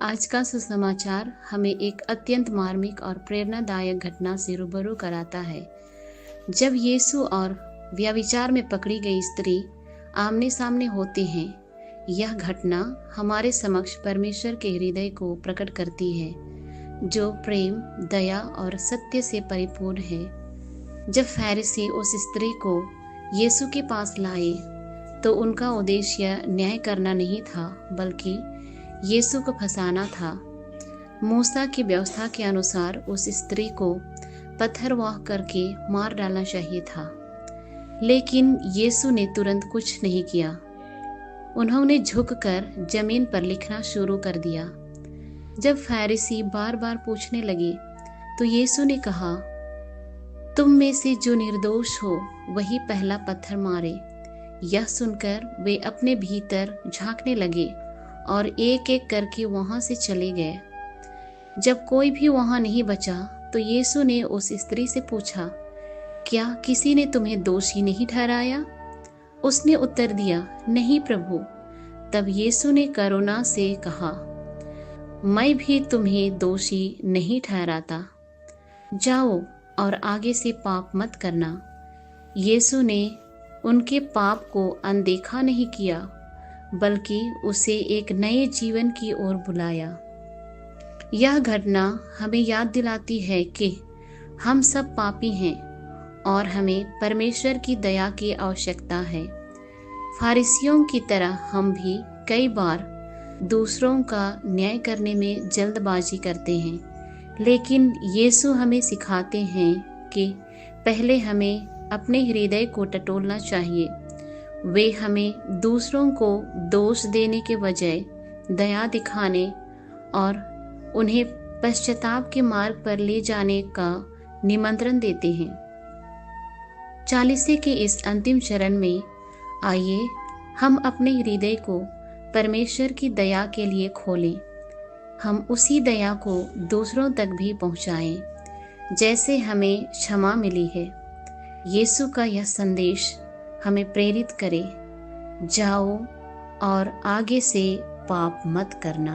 आज का सुसमाचार हमें एक अत्यंत मार्मिक और प्रेरणादायक घटना से रूबरू कराता है। जब यीशु और व्यभिचार में पकड़ी गई स्त्री आमने सामने होते हैं, यह घटना हमारे समक्ष परमेश्वर के हृदय को प्रकट करती है, जो प्रेम, दया और सत्य से परिपूर्ण है। जब फरीसी उस स्त्री को यीशु के पास लाए, तो उनका उद्देश्य न्याय करना नहीं था, बल्कि यीशु को फंसाना था। मूसा की व्यवस्था के अनुसार उस स्त्री को पत्थरवाह करके मार डालना चाहिए था, लेकिन यीशु ने तुरंत कुछ नहीं किया। उन्होंने झुककर जमीन पर लिखना शुरू कर दिया। जब फरीसी बार बार पूछने लगे, तो यीशु ने कहा, तुम में से जो निर्दोष हो वही पहला पत्थर मारे। यह सुनकर वे अपने भीतर झांकने लगे और एक एक करके वहां से चले गए। जब कोई भी वहां नहीं बचा, तो यीशु ने उस स्त्री से पूछा, क्या किसी ने तुम्हें दोषी नहीं ठहराया? उसने उत्तर दिया, नहीं प्रभु। तब यीशु ने करुणा से कहा, मैं भी तुम्हें दोषी नहीं ठहराता। जाओ और आगे से पाप मत करना। यीशु ने उनके पाप को अनदेखा नहीं किया, बल्कि उसे एक नए जीवन की ओर बुलाया। यह घटना हमें याद दिलाती है कि हम सब पापी हैं और हमें परमेश्वर की दया की आवश्यकता है। फरीसियों की तरह हम भी कई बार दूसरों का न्याय करने में जल्दबाजी करते हैं, लेकिन यीशु हमें सिखाते हैं कि पहले हमें अपने हृदय को टटोलना चाहिए। वे हमें दूसरों को दोष देने के बजाय दया दिखाने और उन्हें पश्चाताप के मार्ग पर ले जाने का निमंत्रण देते हैं। चालीसे के इस अंतिम चरण में आइए हम अपने हृदय को परमेश्वर की दया के लिए खोलें। हम उसी दया को दूसरों तक भी पहुंचाएं, जैसे हमें क्षमा मिली है। यीशु का यह संदेश हमें प्रेरित करे, जाओ और आगे से पाप मत करना।